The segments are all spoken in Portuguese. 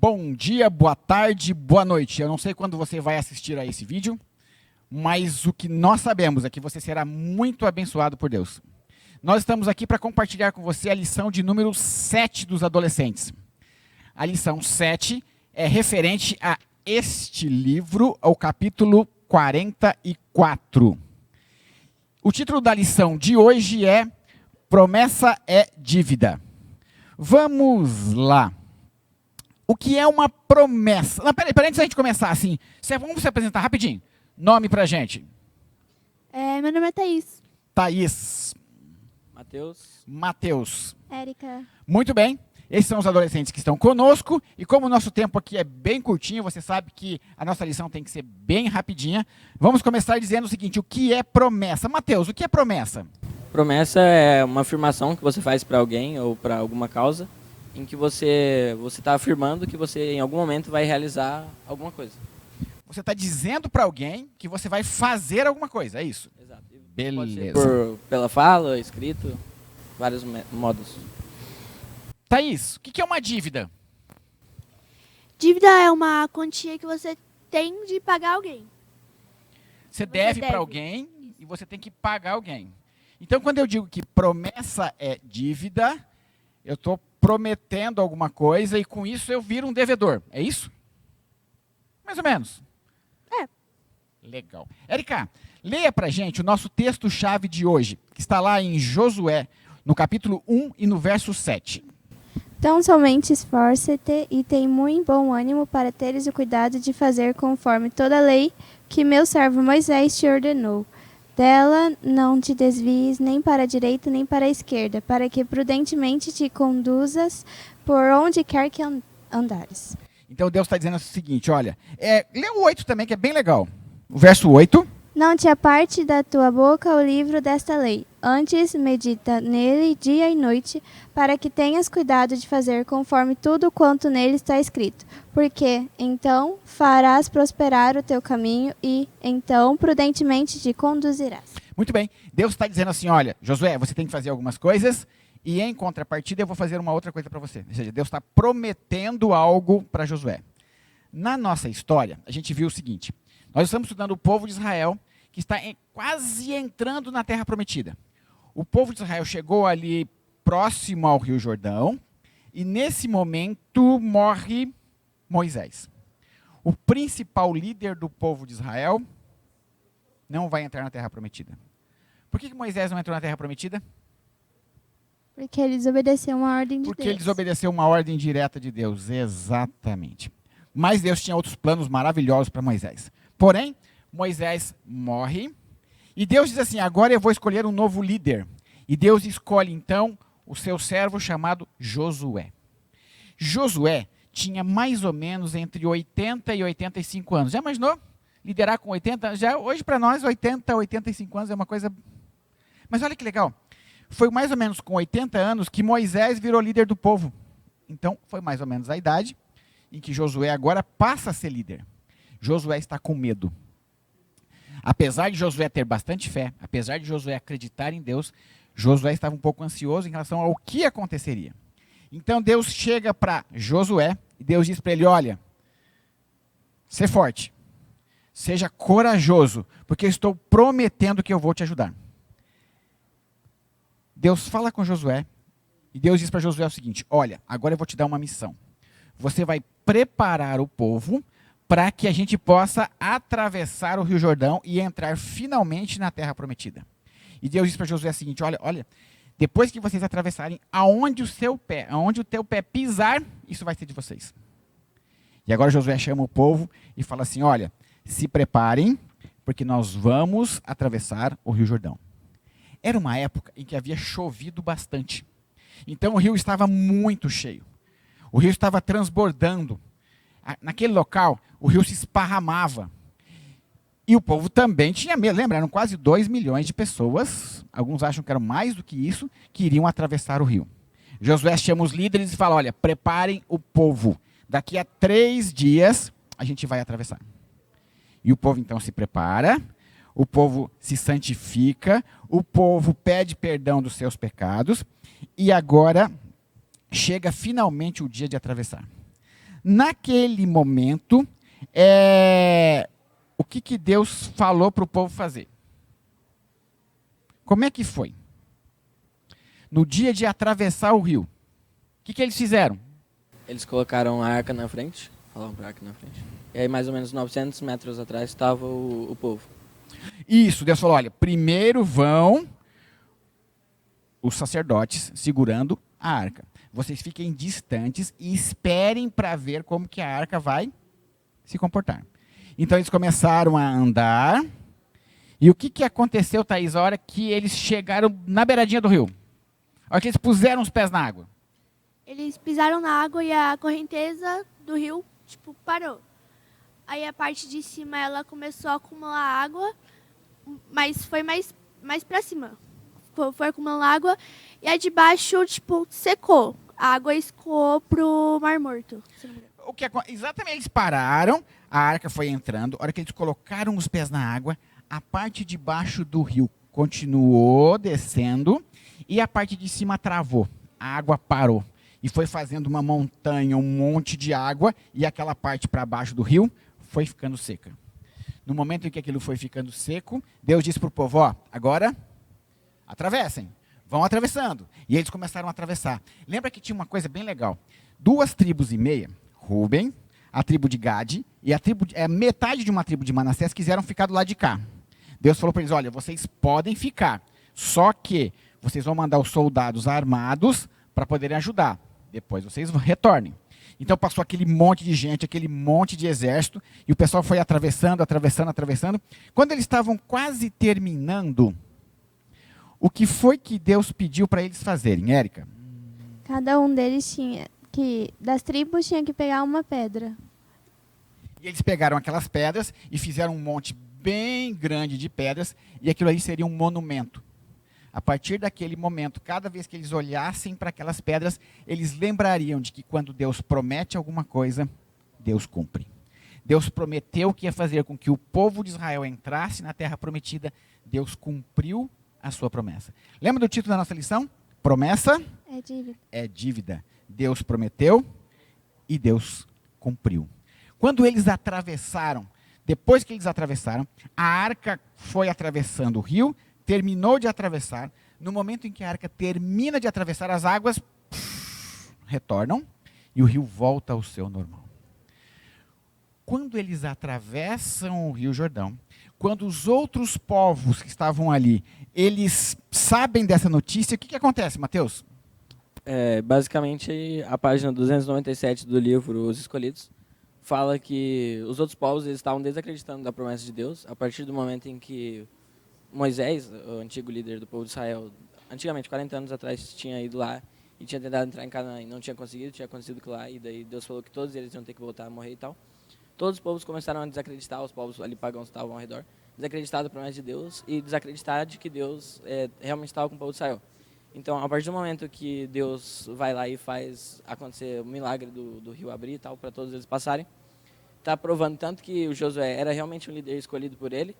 Bom dia, boa tarde, boa noite. Eu não sei quando você vai assistir a esse vídeo, mas o que nós sabemos é que você será muito abençoado por Deus. Nós estamos aqui para compartilhar com você a lição de número 7 dos adolescentes. A lição 7 é referente a este livro, ao capítulo 44. O título da lição de hoje é Promessa é Dívida. Vamos lá. O que é uma promessa? Não, peraí, antes da gente começar assim, vamos se apresentar rapidinho. Nome pra gente. Meu nome é Thaís. Thaís. Matheus. Érica. Muito bem. Esses são os adolescentes que estão conosco. E como o nosso tempo aqui é bem curtinho, você sabe que a nossa lição tem que ser bem rapidinha. Vamos começar dizendo o seguinte, o que é promessa? Matheus, o que é promessa? Promessa é uma afirmação que você faz para alguém ou para alguma causa, em que você está afirmando que você em algum momento vai realizar alguma coisa. Você está dizendo para alguém que você vai fazer alguma coisa, é isso? Exato. Beleza. Pode ser pela fala, escrito, vários modos. Thaís, o que é uma dívida? Dívida é uma quantia que você tem de pagar alguém. Você deve para alguém e você tem que pagar alguém. Então, quando eu digo que promessa é dívida, eu estou prometendo alguma coisa e com isso eu viro um devedor. É isso? Mais ou menos. É. Legal. Érica, leia para a gente o nosso texto-chave de hoje, que está lá em Josué, no capítulo 1 e no verso 7. Então somente esforça-te e tem muito bom ânimo para teres o cuidado de fazer conforme toda a lei que meu servo Moisés te ordenou. Dela não te desvies nem para a direita nem para a esquerda, para que prudentemente te conduzas por onde quer que andares. Então Deus está dizendo o seguinte, olha, lê o 8 também, que é bem legal. O verso 8. Não te aparte da tua boca o livro desta lei, antes medita nele dia e noite, para que tenhas cuidado de fazer conforme tudo quanto nele está escrito. Porque então farás prosperar o teu caminho e então prudentemente te conduzirás. Muito bem, Deus está dizendo assim, olha, Josué, você tem que fazer algumas coisas e em contrapartida eu vou fazer uma outra coisa para você. Ou seja, Deus está prometendo algo para Josué. Na nossa história, a gente viu o seguinte, nós estamos estudando o povo de Israel, que está quase entrando na Terra Prometida. O povo de Israel chegou ali próximo ao Rio Jordão, e nesse momento morre Moisés. O principal líder do povo de Israel não vai entrar na Terra Prometida. Por que Moisés não entrou na Terra Prometida? Porque ele desobedeceu uma ordem de Deus. Porque ele desobedeceu uma ordem direta de Deus, exatamente. Mas Deus tinha outros planos maravilhosos para Moisés. Porém, Moisés morre e Deus diz assim, agora eu vou escolher um novo líder. E Deus escolhe então o seu servo chamado Josué. Josué tinha mais ou menos entre 80 e 85 anos. Já imaginou? Liderar com 80? Já hoje para nós 80, 85 anos é uma coisa... Mas olha que legal. Foi mais ou menos com 80 anos que Moisés virou líder do povo. Então foi mais ou menos a idade em que Josué agora passa a ser líder. Josué está com medo. Apesar de Josué ter bastante fé, apesar de Josué acreditar em Deus, Josué estava um pouco ansioso em relação ao que aconteceria. Então Deus chega para Josué e Deus diz para ele, olha, seja forte, seja corajoso, porque eu estou prometendo que eu vou te ajudar. Deus fala com Josué e Deus diz para Josué o seguinte, olha, agora eu vou te dar uma missão. Você vai preparar o povo para que a gente possa atravessar o Rio Jordão e entrar finalmente na Terra Prometida. E Deus diz para Josué o seguinte, olha, depois que vocês atravessarem, aonde o teu pé pisar, isso vai ser de vocês. E agora Josué chama o povo e fala assim, olha, se preparem, porque nós vamos atravessar o Rio Jordão. Era uma época em que havia chovido bastante. Então o rio estava muito cheio. O rio estava transbordando. Naquele local, o rio se esparramava. E o povo também tinha medo. Lembra, eram quase 2 milhões de pessoas, alguns acham que eram mais do que isso, que iriam atravessar o rio. Josué chama os líderes e fala, olha, preparem o povo. Daqui a 3 dias, a gente vai atravessar. E o povo então se prepara, o povo se santifica, o povo pede perdão dos seus pecados, e agora chega finalmente o dia de atravessar. naquele momento, o que Deus falou para o povo fazer? Como é que foi? No dia de atravessar o rio, o que eles fizeram? Eles colocaram a arca na frente, falaram para a arca na frente. E aí mais ou menos 900 metros atrás estava o povo. Isso, Deus falou, olha, primeiro vão os sacerdotes segurando a arca. Vocês fiquem distantes e esperem para ver como que a arca vai se comportar. Então eles começaram a andar. E o que aconteceu, Thaís, a hora que eles chegaram na beiradinha do rio? A hora que eles puseram os pés na água. Eles pisaram na água e a correnteza do rio, parou. Aí a parte de cima, ela começou a acumular água, mas foi mais para cima. Foi acumulando água e a de baixo, secou. A água escoou pro Mar Morto. Exatamente, eles pararam, a arca foi entrando, a hora que eles colocaram os pés na água, a parte de baixo do rio continuou descendo e a parte de cima travou. A água parou e foi fazendo uma montanha, um monte de água, e aquela parte para baixo do rio foi ficando seca. No momento em que aquilo foi ficando seco, Deus disse para o povo, agora atravessem, vão atravessando. E eles começaram a atravessar. Lembra que tinha uma coisa bem legal? 2,5 tribos, Ruben, a tribo de Gade e metade de uma tribo de Manassés quiseram ficar do lado de cá. Deus falou para eles, olha, vocês podem ficar, só que vocês vão mandar os soldados armados para poderem ajudar. Depois vocês retornem. Então passou aquele monte de gente, aquele monte de exército, e o pessoal foi atravessando. Quando eles estavam quase terminando, o que foi que Deus pediu para eles fazerem, Érica? Cada um deles das tribos tinha que pegar uma pedra. E eles pegaram aquelas pedras e fizeram um monte bem grande de pedras, e aquilo aí seria um monumento. A partir daquele momento, cada vez que eles olhassem para aquelas pedras, eles lembrariam de que quando Deus promete alguma coisa, Deus cumpre. Deus prometeu que ia fazer com que o povo de Israel entrasse na terra prometida, Deus cumpriu a sua promessa. Lembra do título da nossa lição? Promessa é dívida. Deus prometeu e Deus cumpriu. Quando eles atravessaram, depois que eles atravessaram, a arca foi atravessando o rio, terminou de atravessar. No momento em que a arca termina de atravessar, as águas retornam e o rio volta ao seu normal. Quando eles atravessam o Rio Jordão, quando os outros povos que estavam ali, eles sabem dessa notícia, o que acontece, Mateus? Basicamente, a página 297 do livro Os Escolhidos fala que os outros povos eles estavam desacreditando da promessa de Deus a partir do momento em que Moisés, o antigo líder do povo de Israel, antigamente, 40 anos atrás, tinha ido lá e tinha tentado entrar em Canaã e não tinha conseguido, tinha acontecido aquilo lá, e daí Deus falou que todos eles iam ter que voltar a morrer e tal. Todos os povos começaram a desacreditar, os povos ali pagãos estavam ao redor, desacreditar da promessa de Deus e desacreditar de que Deus realmente estava com o povo de Israel. Então, a partir do momento que Deus vai lá e faz acontecer o milagre do rio abrir e tal, para todos eles passarem, está provando tanto que o Josué era realmente um líder escolhido por ele,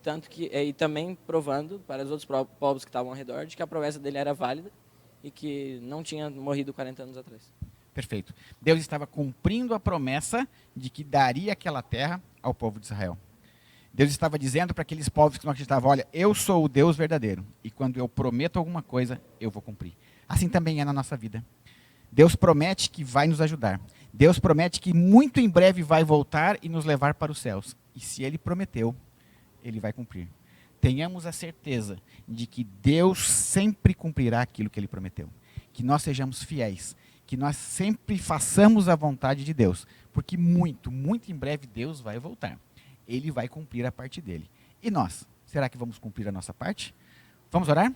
tanto que e também provando para os outros povos que estavam ao redor de que a promessa dele era válida e que não tinha morrido 40 anos atrás. Perfeito. Deus estava cumprindo a promessa de que daria aquela terra ao povo de Israel. Deus estava dizendo para aqueles povos que não acreditavam, olha, eu sou o Deus verdadeiro, e quando eu prometo alguma coisa, eu vou cumprir. Assim também é na nossa vida. Deus promete que vai nos ajudar. Deus promete que muito em breve vai voltar e nos levar para os céus. E se Ele prometeu, Ele vai cumprir. Tenhamos a certeza de que Deus sempre cumprirá aquilo que Ele prometeu. Que nós sejamos fiéis, que nós sempre façamos a vontade de Deus, porque muito, muito em breve Deus vai voltar. Ele vai cumprir a parte dele. E nós, será que vamos cumprir a nossa parte? Vamos orar?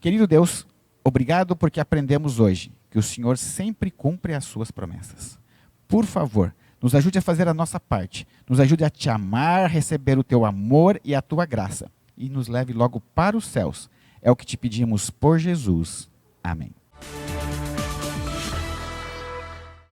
Querido Deus, obrigado porque aprendemos hoje que o Senhor sempre cumpre as suas promessas. Por favor, nos ajude a fazer a nossa parte. Nos ajude a te amar, receber o teu amor e a tua graça. E nos leve logo para os céus. É o que te pedimos por Jesus. Amém.